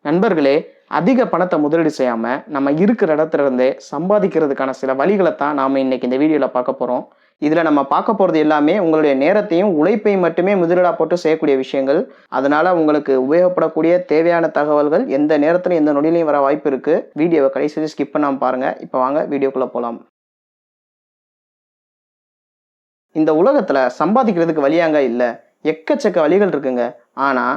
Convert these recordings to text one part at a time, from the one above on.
நண்பர்களே, அதிக பணத்தை முதலீடு செய்யாம நம்ம இருக்கிற இடத்துல இருந்தே சம்பாதிக்கிறதுக்கான சில வழிகளை தான் நாம இன்னைக்கு இந்த வீடியோல பார்க்க போறோம். இதுல நம்ம பார்க்க போறது எல்லாமே உங்களுடைய நேரத்தையும் உழைப்பையும் மட்டுமே முதலீடா போட்டு செய்யக்கூடிய விஷயங்கள். அதனால உங்களுக்கு உபயோகப்படக்கூடிய தேவையான தகவல்கள் எந்த நேரத்துல எந்த நொடியிலையும் வர வாய்ப்பு இருக்கு. வீடியோவை கடைசி ஸ்கிப் பண்ணாம பாருங்க. இப்ப வாங்க வீடியோக்குள்ள போலாம். இந்த உலகத்துல சம்பாதிக்கிறதுக்கு வழியாங்க இல்ல, எக்கச்சக்க வழிகள் இருக்குங்க. ஆனா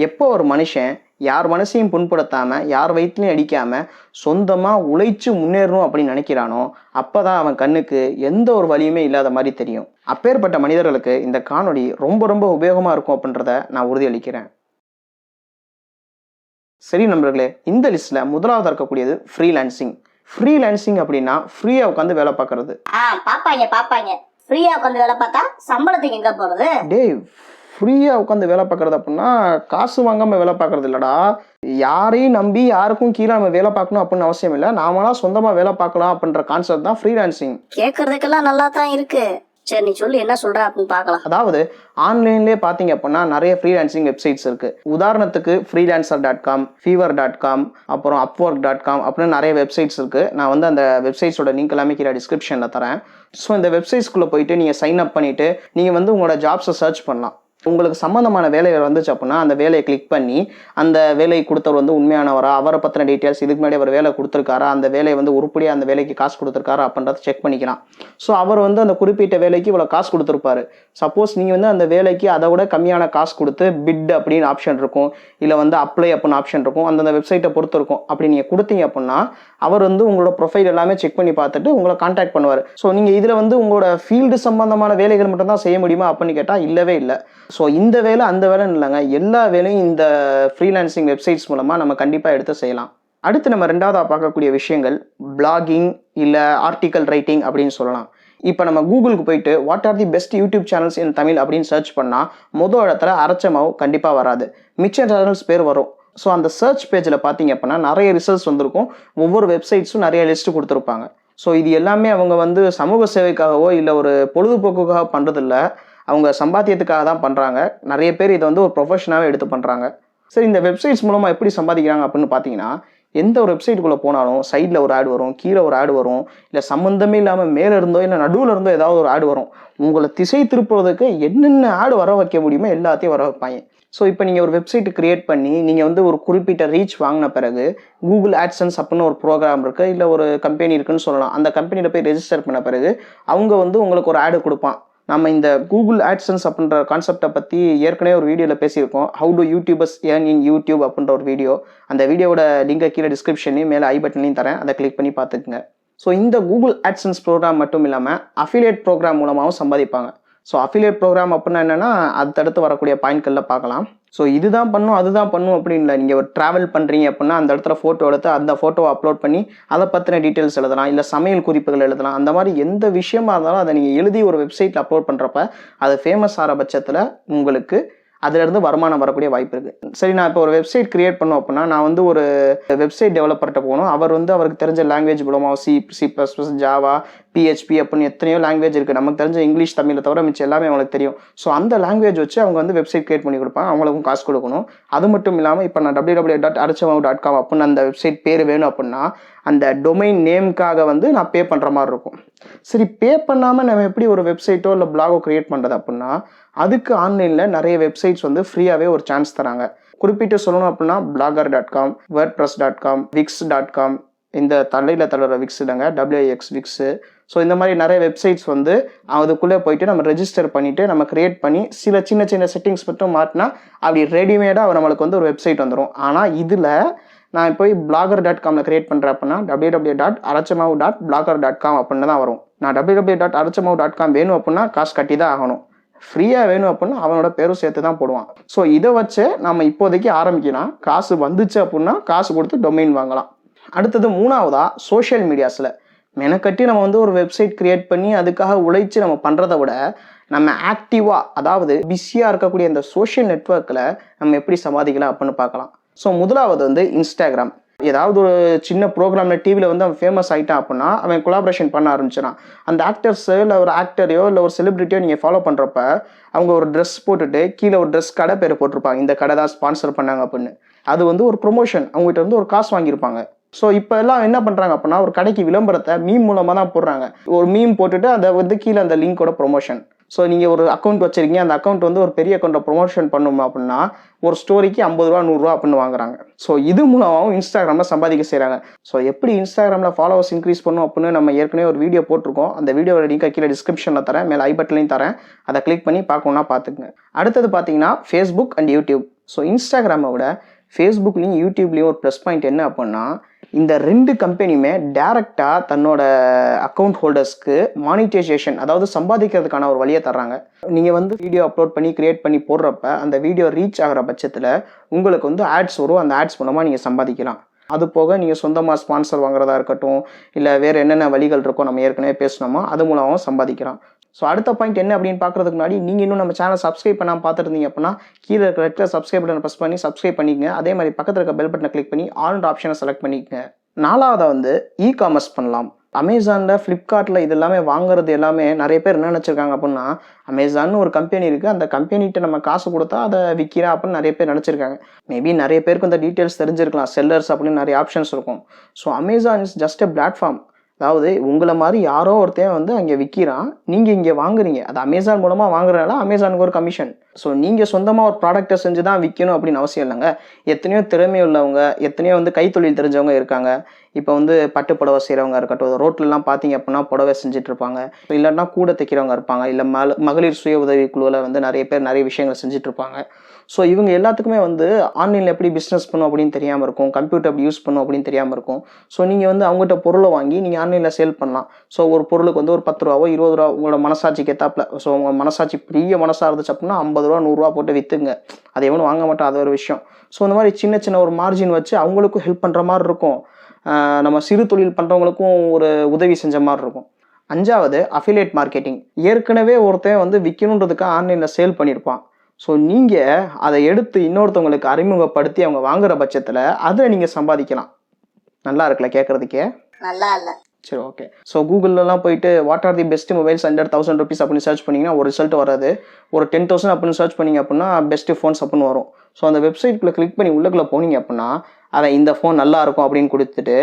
எப்போ ஒரு மனுஷன் யார் மனசையும் புண்படுத்தாம யார் வயிற்றுலையும் அடிக்காம சொந்தமா உழைச்சு முன்னேறணும் அப்படின்னு நினைக்கிறானோ அப்பதான் அவன் கண்ணுக்கு எந்த ஒரு வழியுமே இல்லாத மாதிரி தெரியும். அப்பேற்பட்ட மனிதர்களுக்கு இந்த காணொளி ரொம்ப ரொம்ப உபயோகமா இருக்கும் அப்படின்றத நான் உறுதியளிக்கிறேன். சரி நண்பர்களே, இந்த லிஸ்ட்ல முதலாவது இருக்கக்கூடியது ஃப்ரீலான்சிங். ஃப்ரீலான்சிங் அப்படின்னா ஃப்ரீயா உட்காந்து வேலை பார்க்கறது. பாப்பாங்க ஃப்ரீயா உட்காந்து வேலை பார்த்தா சம்பளத்துக்கு எங்க போறது? டேய், ஃப்ரீயா உட்காந்து வேலை பார்க்கறது அப்படின்னா காசு வாங்காம வேலை பார்க்கறது இல்லடா. யாரையும் நம்பி யாருக்கும் கீழே நம்ம வேலை பார்க்கணும் அப்படின்னு அவசியம் இல்லை. நாமளா சொந்தமா வேலை பார்க்கலாம் அப்படின்ற கான்செப்ட் தான் ஃப்ரீலான்சிங். கேட்கறதுக்கெல்லாம் நல்லா தான் இருக்கு. சரி, நீ சொல்லி என்ன சொல்ற அப்படின்னு பார்க்கலாம். அதாவது ஆன்லைன்லேயே பார்த்தீங்க அப்படின்னா நிறைய ஃப்ரீலான்சிங் வெப்சைட்ஸ் இருக்கு. உதாரணத்துக்கு freelancer.com, fiverr.com, அப்புறம் upwork.com அப்படின்னு நிறைய வெப்சைட்ஸ் இருக்கு. நான் வந்து அந்த வெப்சைட்ஸோட லிங்க் எல்லாமே கீழே டிஸ்கிரிப்ஷன்ல தரேன். ஸோ இந்த வெப்சைட்ஸ்குள்ளே போயிட்டு நீங்கள் சைன் அப் பண்ணிட்டு நீங்கள் வந்து உங்களோட ஜாப்ஸை சர்ச் பண்ணலாம். உங்களுக்கு சம்மந்தமான வேலைகள் வந்துச்சு அப்படின்னா அந்த வேலையை கிளிக் பண்ணி அந்த வேலையை கொடுத்தவர் வந்து உண்மையானவரா, அவரை பற்றின டீட்டெயில்ஸ், இதுக்கு முன்னாடி அவர் வேலை கொடுத்துருக்காரா, அந்த வேலையை வந்து உருப்படியாக அந்த வேலைக்கு காசு கொடுத்துருக்காரா அப்படின்றத செக் பண்ணிக்கலாம். ஸோ அவர் வந்து அந்த குறிப்பிட்ட வேலைக்கு இவ்வளோ காசு கொடுத்துருப்பாரு. சப்போஸ் நீங்கள் வந்து அந்த வேலைக்கு அதை விட கம்மியான காசு கொடுத்து பிட் அப்படின்னு ஆப்ஷன் இருக்கும், இல்லை வந்து அப்ளை அப்படின்னு ஆப்ஷன் இருக்கும். அந்தந்த வெப்சைட்டை பொறுத்து இருக்கும். அப்படி நீங்கள் கொடுத்தீங்க அப்படின்னா அவர் வந்து உங்களோட ப்ரொஃபைல் எல்லாமே செக் பண்ணி பார்த்துட்டு உங்களை கான்டாக்ட் பண்ணுவார். ஸோ நீங்கள் இதில் வந்து உங்களோட ஃபீல்டு சம்பந்தமான வேலைகள் மட்டும் தான் செய்ய முடியுமா அப்படின்னு கேட்டால் இல்லவே இல்லை. ஸோ இந்த வேலை அந்த வேலைன்னு இல்லைங்க, எல்லா வேலையும் இந்த ஃப்ரீலான்சிங் வெப்சைட்ஸ் மூலமாக நம்ம கண்டிப்பாக எடுத்து செய்யலாம். அடுத்து நம்ம ரெண்டாவதாக பார்க்கக்கூடிய விஷயங்கள் பிளாகிங் இல்லை ஆர்டிக்கல் ரைட்டிங் அப்படின்னு சொல்லலாம். இப்போ நம்ம கூகுளுக்கு போயிட்டு what are the best YouTube channels இன் தமிழ் அப்படின்னு சர்ச் பண்ணால் முதல் இடத்துல அரச்ச மாவு கண்டிப்பாக வராது, மிச்ச சேனல்ஸ் பேர் வரும். ஸோ அந்த சர்ச் பேஜில் பார்த்தீங்க அப்படின்னா நிறைய ரிசல்ட்ஸ் வந்திருக்கும். ஒவ்வொரு வெப்சைட்ஸும் நிறைய லிஸ்ட்டு கொடுத்துருப்பாங்க. ஸோ இது எல்லாமே அவங்க வந்து சமூக சேவைக்காகவோ இல்லை ஒரு பொழுதுபோக்குக்காக பண்ணுறதில்ல, அவங்க சம்பாத்தியத்துக்காக தான் பண்ணுறாங்க. நிறைய பேர் இதை வந்து ஒரு ப்ரொஃபஷனாகவே எடுத்து பண்ணுறாங்க. சரி, இந்த வெப்சைட்ஸ் மூலமாக எப்படி சம்பாதிக்கிறாங்க அப்படின்னு பார்த்தீங்கன்னா, எந்த ஒரு வெப்சைட்டுக்குள்ளே போனாலும் சைடில் ஒரு ஆடு வரும், கீழே ஒரு ஆடு வரும், இல்லை சம்மந்தமே இல்லாமல் மேலே இருந்தோ இல்லை நடுவில் இருந்தோ ஏதாவது ஒரு ஆடு வரும். உங்களை திசை திருப்புறதுக்கு என்னென்ன ஆடு வர வைக்க முடியுமோ எல்லாத்தையும் வர வைப்பாங்க. ஸோ இப்போ நீங்கள் ஒரு வெப்சைட் கிரியேட் பண்ணி நீங்கள் வந்து ஒரு குறிப்பிட்ட ரீச் வாங்கின பிறகு கூகுள் ஆட்சன்ஸ் அப்படின்னு ஒரு ப்ரோக்ராம் இருக்குது, இல்லை ஒரு கம்பெனி இருக்குன்னு சொல்லலாம். அந்த கம்பெனியில் போய் ரெஜிஸ்டர் பண்ண பிறகு அவங்க வந்து உங்களுக்கு ஒரு ஆடு கொடுப்பான். நம்ம இந்த கூகுள் ஆட்சன்ஸ் அப்படின்ற கான்செப்டை பற்றி ஏற்கனவே ஒரு வீடியோவில் பேசியிருக்கோம். How to YouTubers earn in YouTube அப்படின்ற ஒரு வீடியோ. அந்த வீடியோட லிங்கை கீழே டிஸ்கிரிப்ஷன்லையும் மேலே ஐ பட்டன்லையும் தரேன், அதை கிளிக் பண்ணி பார்த்துக்குங்க. ஸோ இந்த கூகுள் ஆட்சன்ஸ் ப்ரோக்ராம் மட்டும் இல்லாமல் அஃபிலியேட் ப்ரோக்ராம் மூலமாகவும் சம்பாதிப்பாங்க. ஸோ அஃபிலியேட் ப்ரோக்ராம் அப்படின்னா என்னென்னா அடுத்தடுத்து வரக்கூடிய பாயிண்ட்களில் பார்க்கலாம். ஸோ இதுதான் பண்ணும் அதுதான் பண்ணும் அப்படின்னு இல்லை. நீங்கள் ஒரு ட்ராவல் பண்ணுறீங்க அப்படின்னா அந்த இடத்துல ஃபோட்டோ எடுத்து அந்த ஃபோட்டோவை அப்லோட் பண்ணி அதை பற்றின டீட்டெயில்ஸ் எழுதலாம், இல்லை சமையல் குறிப்புகள் எழுதலாம். அந்த மாதிரி எந்த விஷயமா இருந்தாலும் அதை நீங்கள் எழுதி ஒரு வெப்சைட்டில் அப்லோட் பண்ணுறப்ப அது ஃபேமஸ் ஆகிற பட்சத்தில் உங்களுக்கு அதிலிருந்து வருமானம் வரக்கூடிய வாய்ப்பு இருக்குது. சரி, நான் இப்போ ஒரு வெப்சைட் கிரியேட் பண்ணோம் அப்படின்னா நான் வந்து ஒரு வெப்சைட் டெவலப்பர்கிட்ட போகணும். அவர் வந்து அவருக்கு தெரிஞ்ச லாங்குவேஜ் மூலமாக சி++, ஜாவா, PHP அப்படின்னு எத்தனையோ லாங்குவேஜ் இருக்குது. நமக்கு தெரிஞ்ச இங்கிலீஷ், தமிழை தவிர மிச்சம் எல்லாமே அவங்களுக்கு தெரியும். ஸோ அந்த லாங்குவேஜ் வச்சு அவங்க வந்து வெப்சைட் கிரியேட் பண்ணி கொடுப்பாங்க, அவங்களுக்கும் காசு கொடுக்கணும். அது மட்டும் இல்லாமல் இப்போ நான் www.𝗏𝗏𝗏.com அப்படின்னு அந்த வெப்சைட் பேர் வேணும் அப்படின்னா அந்த டொமைன் நேமுக்காக வந்து நான் பே பண்ணுற மாதிரி இருக்கும். சரி, பே பண்ணாமல் நம்ம எப்படி ஒரு வெப்சைட்டோ இல்லை பிளாகோ கிரியேட் பண்ணுறது அப்படின்னா அதுக்கு ஆன்லைனில் நிறைய வெப்சைட்ஸ் வந்து ஃப்ரீயாகவே ஒரு சான்ஸ் தராங்க. குறிப்பிட்டு சொல்லணும் அப்படின்னா blogger.com, wordpress.com, wix.com, இந்த தலையில் தள்ளுற விக்ஸ் இல்லைங்க, WIX. ஸோ இந்த மாதிரி நிறைய வெப்சைட்ஸ் வந்து அதுக்குள்ளே போயிட்டு நம்ம ரெஜிஸ்டர் பண்ணிவிட்டு நம்ம கிரியேட் பண்ணி சில சின்ன சின்ன செட்டிங்ஸ் மட்டும் மாட்டினா அப்படி ரெடிமேடாக நம்மளுக்கு வந்து ஒரு வெப்சைட் வந்துடும். ஆனால் இதில் நான் போய் blogger.comல கிரியேட் பண்ணுறேன் அப்படின்னா www.aracha_maavu.blogger.com அப்படின்னு தான் வரும். நான் www.aracha_maavu.com வேணும் அப்படின்னா காசு கட்டி தான் ஆகணும். ஃப்ரீயாக வேணும் அப்படின்னா அவனோட பேரும் சேர்த்து தான் போடுவான். ஸோ இதை வச்சு நம்ம இப்போதைக்கு ஆரம்பிக்கலாம். காசு வந்துச்சு அப்படின்னா காசு கொடுத்து டொமைன் வாங்கலாம். அடுத்தது மூணாவதா சோஷியல் மீடியாஸில் மெனக்கட்டி நம்ம வந்து ஒரு வெப்சைட் கிரியேட் பண்ணி அதுக்காக உழைச்சி நம்ம பண்ணுறதை விட நம்ம ஆக்டிவாக, அதாவது பிஸியாக இருக்கக்கூடிய இந்த சோஷியல் நெட்வொர்க்கில் நம்ம எப்படி சம்பாதிக்கலாம் அப்படின்னு பார்க்கலாம். ஸோ முதலாவது வந்து இன்ஸ்டாகிராம். ஏதாவது ஒரு சின்ன ப்ரோக்ராமில் டிவியில் வந்து அவன் ஃபேமஸ் ஆகிட்டான் அப்படின்னா அவன் கொலாபரேஷன் பண்ண ஆரம்பிச்சிடான். அந்த ஆக்டர்ஸோ இல்லை ஒரு ஆக்டரையோ இல்லை ஒரு செலிபிரிட்டியோ நீங்கள் ஃபாலோ பண்ணுறப்ப அவங்க ஒரு ட்ரெஸ் போட்டுட்டு கீழே ஒரு ட்ரெஸ் கடை பேர் போட்டிருப்பாங்க, இந்த கடை தான் ஸ்பான்சர் பண்ணாங்க அப்படின்னு. அது வந்து ஒரு ப்ரொமோஷன், அவங்ககிட்ட வந்து ஒரு காசு வாங்கியிருப்பாங்க. ஸோ இப்போ எல்லாம் என்ன பண்ணுறாங்க அப்படின்னா, ஒரு கடைக்கு விளம்பரத்தை மீம் மூலமாக தான் போடுறாங்க. ஒரு மீம் போட்டுட்டு அதை வந்து கீழே அந்த லிங்கோட ப்ரொமோஷன். ஸோ நீங்கள் ஒரு அக்கௌண்ட் வச்சிருக்கீங்க, அந்த அக்கௌண்ட் வந்து ஒரு பெரிய அக்கௌண்ட்டை ப்ரொமோஷன் பண்ணணும் அப்படின்னா ஒரு ஸ்டோரிக்கு 50 ரூபா 100 ரூபா அப்படின்னு வாங்குறாங்க. ஸோ இது மூலமாகவும் இன்ஸ்டாகிராமில் சம்பாதிக்க செய்கிறாங்க. ஸோ எப்படி இன்ஸ்டாகிராமில் ஃபாலோவர்ஸ் இன்க்ரீஸ் பண்ணும் அப்படின்னு நம்ம ஏற்கனவே ஒரு வீடியோ போட்டிருக்கோம். அந்த வீடியோட லிங்கை கீழே டிஸ்கிரிப்ஷனில் தரேன், மேலே ஐ பட்டன்லையும் தரேன். அதை கிளிக் பண்ணி பார்க்கணுன்னா பார்த்துக்குங்க. அடுத்தது பார்த்தீங்கன்னா ஃபேஸ்புக் அண்ட் யூடியூப். ஸோ இன்ஸ்டாகிராமை விட ஃபேஸ்புக்லேயும் யூடியூப்லேயும் ஒரு ப்ளஸ் பாயிண்ட் என்ன அப்படின்னா, இந்த 2 கம்பெனியுமே டேரெக்டாக தன்னோட அக்கௌண்ட் ஹோல்டர்ஸ்க்கு மானிட்டைசேஷன், அதாவது சம்பாதிக்கிறதுக்கான ஒரு வழியை தர்றாங்க. நீங்கள் வந்து வீடியோ அப்லோட் பண்ணி கிரியேட் பண்ணி போடுறப்ப அந்த வீடியோ ரீச் ஆகிற பட்சத்தில் உங்களுக்கு வந்து ஆட்ஸ் வரும். அந்த ஆட்ஸ் மூலமாக நீங்கள் சம்பாதிக்கலாம். அது போக நீங்கள் சொந்தமாக ஸ்பான்சர் வாங்குறதா இருக்கட்டும், இல்லை வேறு என்னென்ன வழிகள் இருக்கோ நம்ம ஏற்கனவே பேசணுமோ அது மூலமாகவும் சம்பாதிக்கலாம். ஸோ அடுத்த பாயிண்ட் என்ன அப்படின்னு பார்க்குறதுக்கு முன்னாடி நீங்கள் இன்னும் நம்ம சேனல் சப்ஸ்கிரைப் பண்ணாமல் பார்த்துட்டு இருந்தீங்க அப்படின்னா கீழே இருக்கிற ரெட்டில் சப்ஸ்கிரைப் பட்டனை ப்ரெஸ் பண்ணி சப்ஸ்கிரைப் பண்ணிக்கங்க. அதே மாதிரி பக்கத்தில் இருக்க பெல் பட்டனை கிளிக் பண்ணி ஆல் ஆப்ஷனை செலக்ட் பண்ணிக்கங்க. 4வது வந்து இ-காமர்ஸ் பண்ணலாம். அமேசானில், ஃப்ளிப்கார்ட்டில் இது எல்லாமே வாங்குறது எல்லாமே நிறைய பேர் என்ன நினச்சிருக்காங்க அப்படின்னா, அமேசான்னு ஒரு கம்பெனி இருக்குது, அந்த கம்பெனிகிட்ட நம்ம காசு கொடுத்தா அதை விற்கிறா அப்படின்னு நிறைய பேர் நினச்சிருக்காங்க. மேபி நிறைய பேருக்கு இந்த டீட்டெயில்ஸ் தெரிஞ்சிருக்கலாம். செல்லர்ஸ் அப்படின்னு நிறைய ஆப்ஷன்ஸ் இருக்கும். So Amazon is just a platform. அதாவது உங்களை மாதிரி யாரோ ஒருத்தன் வந்து அங்கே விற்கிறான், நீங்கள் இங்கே வாங்குறீங்க. அது அமேசான் மூலமாக வாங்குறதுனால அமேசானுக்கு ஒரு கமிஷன். ஸோ நீங்கள் சொந்தமாக ஒரு ப்ராடக்டை செஞ்சு தான் விற்கணும் அப்படின்னு அவசியம் இல்லைங்க. எத்தனையோ திறமை உள்ளவங்க, எத்தனையோ வந்து கைத்தொழில் தெரிஞ்சவங்க இருக்காங்க. இப்போ வந்து பட்டு புடவை செய்கிறவங்க இருக்கட்டும், ரோட்லலாம் பார்த்தீங்க அப்படின்னா புடவை செஞ்சுட்டு இருப்பாங்க, இல்லைன்னா கூட தைக்கிறவங்க இருப்பாங்க, இல்லை மகளிர் சுய உதவி குழுவில் வந்து நிறைய பேர் நிறைய விஷயங்கள் செஞ்சுட்டு இருப்பாங்க. ஸோ இவங்க எல்லாத்துக்குமே வந்து ஆன்லைனில் எப்படி பிஸ்னஸ் பண்ணும் அப்படின்னு தெரியாமல் இருக்கும், கம்ப்யூட்டர் எப்படி யூஸ் பண்ணும் அப்படின்னு தெரியாமல் இருக்கும். ஸோ நீங்கள் வந்து அவங்ககிட்ட பொருளை வாங்கி நீங்கள் ஆன்லைனில் சேல் பண்ணலாம். ஸோ ஒரு பொருளுக்கு வந்து ஒரு 10 ரூபாவோ 20 ரூபா உங்களோட மனசாட்சிக்கு ஏற்றாப்புல. ஸோ உங்கள் மனசாட்சி பெரிய மனசாக இருந்துச்சு அப்படின்னா 50 ரூபா 100 ரூபா போட்டு விற்றுங்க. அதை எவனும் வாங்க மாட்டோம், அது ஒரு விஷயம். ஸோ இந்த மாதிரி சின்ன சின்ன ஒரு மார்ஜின் வச்சு அவங்களுக்கும் ஹெல்ப் பண்ணுற மாதிரி இருக்கும், நம்ம சிறு தொழில் பண்ணுறவங்களுக்கும் ஒரு உதவி செஞ்ச மாதிரி இருக்கும். 5வது அஃபிலியேட் மார்க்கெட்டிங். ஏற்கனவே ஒருத்தன் வந்து விற்கணுன்றதுக்காக ஆன்லைனில் சேல் பண்ணியிருப்பான். ஸோ நீங்கள் அதை எடுத்து இன்னொருத்தவங்களுக்கு அறிமுகப்படுத்தி அவங்க வாங்குற பட்சத்தில் அதை நீங்கள் சம்பாதிக்கலாம். நல்லா இருக்குல்ல கேட்குறதுக்கே? நல்லா இல்லை. சரி, ஓகே. ஸோ கூகுளெலாம் போயிட்டு what are the best mobiles under 1000 rupees அப்படின்னு சர்ச் பண்ணிங்கன்னா ஒரு ரிசல்ட் வராது. ஒரு 10,000 அப்படின்னு சர்ச் பண்ணிங்க அப்படின்னா பெஸ்ட் ஃபோன்ஸ் அப்படின்னு வரும். ஸோ அந்த வெப்சைட்குள்ளே கிளிக் பண்ணி உள்ளக்குள்ளே போனீங்க அப்படின்னா அதை இந்த ஃபோன் நல்லா இருக்கும் அப்படின்னு கொடுத்துட்டு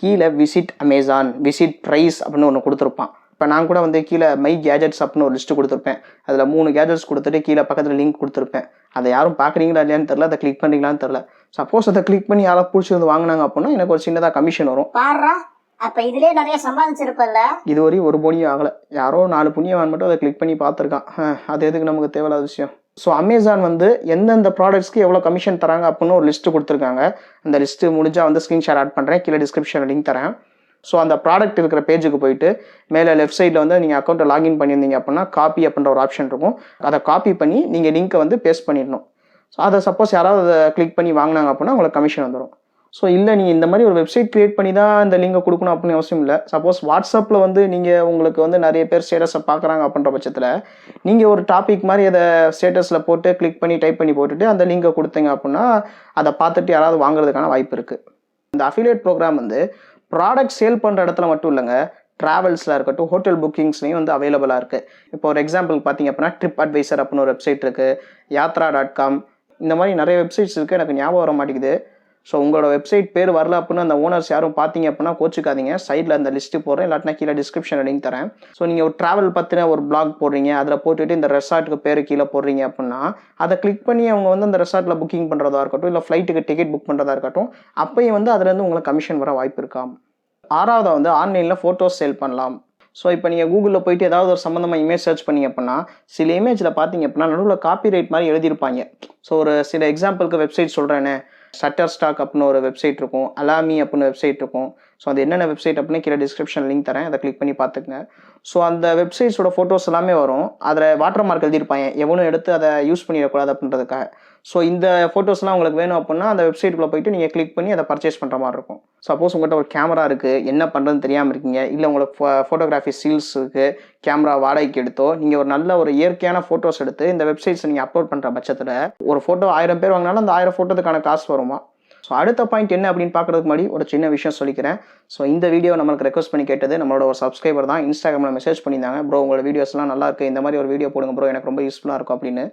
கீழே விசிட் அமேசான், விசிட் ப்ரைஸ் அப்படின்னு ஒன்று கொடுத்துருப்பான். இப்போ நான் கூட வந்து கீழே மை கேஜெட்ஸ் அப்படின்னு ஒரு லிஸ்ட்டு கொடுத்துருப்பேன். அதில் 3 கேஜெட்ஸ் கொடுத்துட்டு கீழே பக்கத்தில் லிங்க் கொடுத்துருப்பேன். அதை யாரும் பார்க்குறீங்களா இல்லையான்னு தெரில, அதை கிளிக் பண்ணுறீங்களான்னு தெரில. சப்போஸ் அதை கிளிக் பண்ணி யாராவது பிடிச்சி வந்து வாங்கினாங்க அப்படின்னா எனக்கு ஒரு சின்னதாக கமிஷன் வரும். அப்ப இதுலயே நிறைய சம்பாதிச்சிருப்பல்ல. இதுவரையும் ஒரு புண்ணியம் ஆகலை. யாரோ 4 புண்ணியவான் மட்டும் அதை கிளிக் பண்ணி பார்த்துருக்கான். அது எதுக்கு நமக்கு தேவையில்லாத விஷயம். ஸோ அமேசான் வந்து எந்தெந்த ப்ராடக்ட்ஸ்க்கு எவ்வளோ கமிஷன் தராங்க அப்படின்னு ஒரு லிஸ்ட்டு கொடுத்துருக்காங்க. அந்த லிஸ்ட்டு முடிஞ்சால் வந்து ஸ்க்ரீன்ஷாட் ஆட் பண்ணுறேன், கீழே டிஸ்கிரிப்ஷனில் லிங்க் தரேன். ஸோ அந்த ப்ராடக்ட் இருக்கிற பேஜுக்கு போயிட்டு மேலே லெஃப்ட் சைடில் வந்து நீங்கள் அக்கௌண்ட்டை லாகின் பண்ணியிருந்தீங்க அப்படின்னா காப்பி அப்படின்ற ஒரு ஆப்ஷன் இருக்கும். அதை காப்பி பண்ணி நீங்கள் லிங்க்கை வந்து பேஸ்ட் பண்ணிடணும். ஸோ அதை சப்போஸ் யாராவது அதை கிளிக் பண்ணி வாங்கினாங்க அப்படின்னா உங்களுக்கு கமிஷன் வந்துடும். ஸோ இல்லை நீங்கள் இந்த மாதிரி ஒரு வெப்சைட் க்ரியேட் பண்ணி தான் இந்த லிங்கை கொடுக்கணும் அப்படின்னு அவசியம் இல்லை. சப்போஸ் வாட்ஸ்அப்பில் வந்து நீங்கள் உங்களுக்கு வந்து நிறைய பேர் ஸ்டேட்டஸை பார்க்குறாங்க அப்படின்ற பட்சத்தில் நீங்கள் ஒரு டாபிக் மாதிரி அதை ஸ்டேட்டஸில் போட்டு கிளிக் பண்ணி டைப் பண்ணி போட்டுட்டு அந்த லிங்கை கொடுத்தீங்க அப்படின்னா அதை பார்த்துட்டு யாராவது வாங்குறதுக்கான வாய்ப்பு இருக்குது. இந்த அஃபிலியேட் ப்ரோக்ராம் வந்து ப்ராடக்ட் சேல் பண்ணுற இடத்துல மட்டும் இல்லைங்க, ட்ராவல்ஸில் இருக்கட்டும், ஹோட்டல் புக்கிங்ஸ்லையும் வந்து அவைலபிளாக இருக்குது. இப்போ ஒரு எக்ஸாம்பிள் பார்த்தீங்க அப்படின்னா 𝗏𝗏𝗏 அப்படின்னு ஒரு வெப்சைட் இருக்குது, 𝗏𝗏𝗏𝗏𝗏, இந்த மாதிரி நிறைய வெப்சைட்ஸ் இருக்குது. எனக்கு ஞாபகம் வர மாட்டேங்குது. ஸோ உங்களோட வெப்சைட் பேர் வரல அப்படின்னு அந்த ஓனர்ஸ் யாரும் பார்த்தீங்க அப்படின்னா கோச்சிக்காதீங்க. சைடில் அந்த லிஸ்ட்டு போடுறேன், இல்லாட்டினா கீழே டிஸ்கிரிப்ஷனில் லிங்க் தரேன். ஸோ நீங்கள் ஒரு ட்ராவல் பற்றின ஒரு பிளாக் போடுறீங்க, அதில் போட்டுட்டு இந்த ரெசார்ட்டுக்கு பேர் கீழே போடுறீங்க அப்படின்னா அதை கிளிக் பண்ணி அவங்க வந்து அந்த ரெசார்ட்டில் புக்கிங் பண்ணுறதா இருக்கட்டும், இல்லை ஃப்ளைட்டுக்கு டிக்கெட் புக் பண்ணுறதா இருக்கட்டும், அப்போயும் வந்து அதுலேருந்து உங்களுக்கு கமிஷன் வர வாய்ப்பு இருக்காம். 6வது வந்து ஆன்லைனில் ஃபோட்டோஸ் சேல் பண்ணலாம். ஸோ இப்போ நீங்கள் கூகுளில் போயிட்டு ஏதாவது ஒரு சம்மந்தமாக இமேஜ் சர்ச் பண்ணிங்க அப்படின்னா சில இமேஜில் பார்த்தீங்க அப்படின்னா நடுவில் காப்பி ரைட் மாதிரி எழுதியிருப்பாங்க. ஸோ ஒரு சில எக்ஸாம்பிளுக்கு வெப்சைட் சொல்கிறேன்னு, ஷட்டர்ஸ்டாக் அப்படின்னு ஒரு வெப்சைட் இருக்கும், அலாமி அப்படின்னு வெப்சைட் இருக்கும். ஸோ அது என்னென்ன வெப்சைட் அப்படின்னு கீழே டிஸ்கிரிப்ஷன் லிங்க் தரேன், அதை கிளிக் பண்ணி பார்த்துக்குங்க. ஸோ அந்த வெப்சைட்ஸோட ஃபோட்டோஸ் எல்லாமே வரும். அதில் வாட்டர் மார்க் எழுதியிருப்பாங்க, எவனும் எடுத்து அதை யூஸ் பண்ணிடக்கூடாது அப்படின்றதுக்காக. ஸோ இந்த ஃபோட்டோஸ்லாம் உங்களுக்கு வேணும் அப்படின்னா அந்த வெப்சைட்டுக்குள்ளே போயிட்டு நீங்கள் கிளிக் பண்ணி அதை பர்ச்சேஸ் பண்ணுற மாதிரி இருக்கும். சப்போஸ் உங்கள்கிட்ட ஒரு கேமரா இருக்குது, என்ன பண்ணுறதுன்னு தெரியாமல் இருக்கீங்க, இல்லை உங்களுக்கு ஃபோட்டோகிராஃபி ஸ்கில்ஸ் இருக்குது, கேமரா வாடகைக்கு எடுத்தோ நீங்கள் ஒரு நல்ல ஒரு இயற்கையான ஃபோட்டோஸ் எடுத்து இந்த வெப்சைட்ஸை நீங்கள் அப்லோட் பண்ணுற பட்சத்தில் ஒரு ஃபோட்டோ 1000 பேர் வாங்கினாலும் அந்த 1000 ஃபோட்டோத்துக்கான காசு வருமா. ஸோ அடுத்த பாயிண்ட் என்ன அப்படின்னு பார்க்குறதுக்கு முன்னாடி ஒரு சின்ன விஷயம் சொல்லிக்கிறேன். ஸோ இந்த வீடியோ நம்மளுக்கு ரெக்வஸ்ட் பண்ணி கேட்டது நம்மளோட ஒரு சப்ஸ்கிரைபர் தான். இன்ஸ்டாகிராமில் மெசேஜ் பண்ணியிருந்தாங்க, ப்ரோ உங்களோட வீடியோஸ்லாம் நல்லா இருக்குது, இந்த மாதிரி ஒரு வீடியோ போடுங்க ப்ரோ, எனக்கு ரொம்ப யூஸ்ஃபுல்லாக இருக்கும் அப்படின்னு.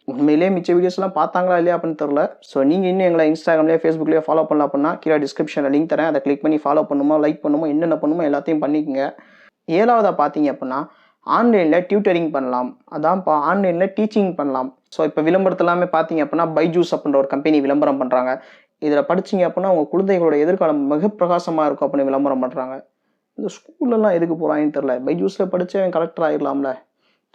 உண்மையிலேயே மிச்ச வீடியோஸ்லாம் பார்த்தாங்களா இல்லையா அப்படின்னு தெரியல. ஸோ நீங்கள் இன்னும் எங்களை இன்ஸ்டாகிராம்லேயே ஃபேஸ்புக்லேயே ஃபாலோ பண்ணலாம் அப்படின்னா கீழே டிஸ்கிரிப்ஷனில் லிங்க் தரேன். அதை கிளிக் பண்ணி ஃபாலோ பண்ணுமோ, லைக் பண்ணுமோ, என்னென்ன பண்ணுமோ எல்லாத்தையும் பண்ணிக்கோங்க. 7வதாக பார்த்தீங்க அப்படின்னா ஆன்லைனில் டியூட்டரிங் பண்ணலாம். அதான்ப்பா ஆன்லைனில் டீச்சிங் பண்ணலாம். ஸோ இப்போ விளம்பரத்து எல்லாமே பார்த்தீங்க அப்படின்னா பைஜூஸ் அப்படின்ற ஒரு கம்பெனி விளம்பரம் பண்ணுறாங்க. இதில் படிச்சிங்க அப்படின்னா உங்கள் குழந்தைகளோட எதிர்காலம் மிக பிரகாசமாக இருக்கும் அப்படின்னு விளம்பரம் பண்ணுறாங்க. இந்த ஸ்கூல்லலாம் எதுக்கு போகிறாங்கன்னு தெரில. பைஜூஸில் படித்து அவன் கலெக்டர் ஆகிடலாம்ல.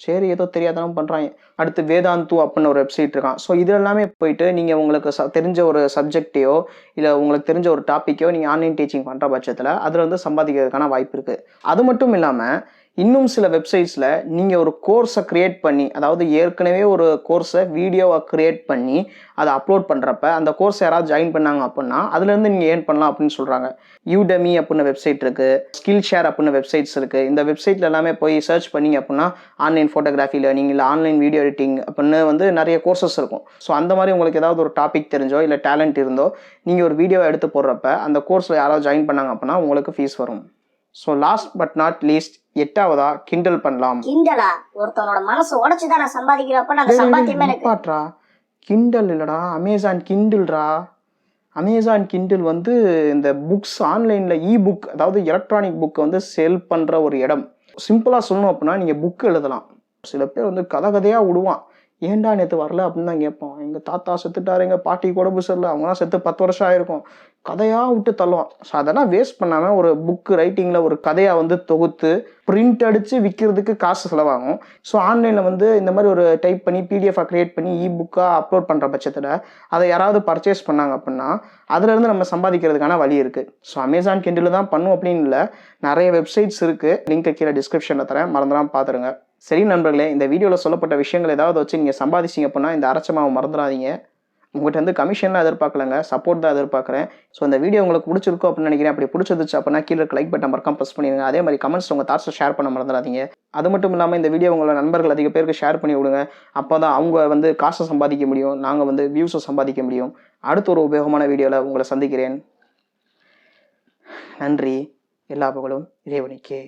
சரி ஏதோ தெரியாதவங்க பண்ணுறாங்க. அடுத்து வேதாந்து அப்படின்னு ஒரு வெப்சைட் இருக்கான். ஸோ இது எல்லாமே போயிட்டு நீங்கள் உங்களுக்கு தெரிஞ்ச ஒரு சப்ஜெக்டையோ இல்லை உங்களுக்கு தெரிஞ்ச ஒரு டாப்பிக்கோ நீங்கள் ஆன்லைன் டீச்சிங் பண்ணுற பட்சத்தில் அதில் வந்து சம்பாதிக்கிறதுக்கான வாய்ப்பு இருக்குது. அது மட்டும் இல்லாமல் இன்னும் சில வெப்சைட்ஸில் நீங்கள் ஒரு கோர்ஸை க்ரியேட் பண்ணி, அதாவது ஏற்கனவே ஒரு கோர்ஸை வீடியோவை க்ரியேட் பண்ணி அதை அப்லோட் பண்ணுறப்ப அந்த கோர்ஸ் யாராவது ஜாயின் பண்ணாங்க அப்படின்னா அதுலேருந்து நீங்கள் ஏர்ன் பண்ணலாம் அப்படின்னு சொல்கிறாங்க. யூடெமி அப்படின்னு வெப்சைட் இருக்குது, ஸ்கில்ஷேர் அப்படின்னு வெப்சைட்ஸ் இருக்குது. இந்த வெப்சைட்டில் எல்லாமே போய் சர்ச் பண்ணிங்க அப்படின்னா ஆன்லைன் ஃபோட்டோகிராஃபி லேர்னிங் இல்லை ஆன்லைன் வீடியோ எடிட்டிங் அப்படின்னு வந்து நிறைய கோர்சஸ் இருக்கும். ஸோ அந்த மாதிரி உங்களுக்கு ஏதாவது ஒரு டாபிக் தெரிஞ்சோ இல்லை டேலண்ட் இருந்தோ நீங்கள் ஒரு வீடியோவை எடுத்து போடுறப்ப அந்த கோர்ஸில் யாராவது ஜாயின் பண்ணாங்க அப்படின்னா உங்களுக்கு ஃபீஸ் வரும். So last but not least 8வதா கிண்டல் பண்ணலாம். கிண்டலா? ஒருத்தனோட மனசு உடைச்சுதான் நான் சம்பாதிக்கிறப்ப அந்த சம்பாத்தியமே எனக்கு பாட்றா. கிண்டல் இல்லடா, அமேசான் கிண்டில்ரா. அமேசான் கிண்டில் வந்து இந்த புக்ஸ் ஆன்லைனில் புக், அதாவது எலக்ட்ரானிக் புக்கை வந்து சேல் பண்ணுற ஒரு இடம். சிம்பிளாக சொல்லணும் அப்படின்னா நீங்கள் புக் எழுதலாம். சில பேர் வந்து கதையாக விடுவான். ஏன்டா நேற்று வரல அப்படின்னு தான் கேட்பான். எங்கள் தாத்தா செத்துட்டாரு, எங்கள் பாட்டி உடம்பு சரியில்லை, அவங்களாம் செத்து 10 வருஷம் ஆயிருக்கும், கதையாக விட்டு தள்ளுவான். ஸோ அதெல்லாம் வேஸ்ட் பண்ணாமல் ஒரு புக்கு ரைட்டிங்கில் ஒரு கதையாக வந்து தொகுத்து பிரிண்ட் அடித்து விற்கிறதுக்கு காசு செலவாகும். ஸோ ஆன்லைனில் வந்து இந்த மாதிரி ஒரு டைப் பண்ணி பிடிஎஃபாக க்ரியேட் பண்ணி புக்காக அப்லோட் பண்ணுற பட்சத்தில் அதை யாராவது பர்ச்சேஸ் பண்ணாங்க அப்படின்னா அதுலேருந்து நம்ம சம்பாதிக்கிறதுக்கான வழி இருக்குது. ஸோ அமேசான் கிண்டில் தான் பண்ணும் அப்படின்னு இல்லை, நிறைய வெப்சைட்ஸ் இருக்குது. லிங்க்கை கீழே டிஸ்கிரிப்ஷனில் தரேன், மறந்துடாம பார்த்துருங்க. சரி நண்பர்களே, இந்த வீடியோவில் சொல்லப்பட்ட விஷயங்கள் ஏதாவது வச்சு நீங்கள் சம்பாதிச்சிங்க அப்படின்னா இந்த அரைச்ச மாவு மறந்துடாதீங்க. உங்கள்கிட்ட வந்து கமிஷன்லாம் எதிர்பார்க்கலங்க, சப்போர்ட் தான் எதிர்பார்க்குறேன். ஸோ இந்த வீடியோ உங்களுக்கு பிடிச்சிருக்கும் அப்படின்னு நினைக்கிறேன். அப்படி பிடிச்சிருந்துச்சு அப்படின்னா கீழே லைக் பட்டன் மறக்காம ப்ரெஸ் பண்ணிடுங்க. அதே மாதிரி கமெண்ட்ஸ் உங்கள் தாட்ஸை ஷேர் பண்ண மறந்துடாதீங்க. அது மட்டும் இல்லாமல் இந்த வீடியோ உங்களோட நண்பர்கள் அதிக பேருக்கு ஷேர் பண்ணி விடுங்க. அப்போ தான் அவங்க வந்து காசை சம்பாதிக்க முடியும், நாங்கள் வந்து வியூஸை சம்பாதிக்க முடியும். அடுத்த ஒரு உபயோகமான வீடியோவில் உங்களை சந்திக்கிறேன். நன்றி. எல்லா புகழும் இறைவனுக்கே.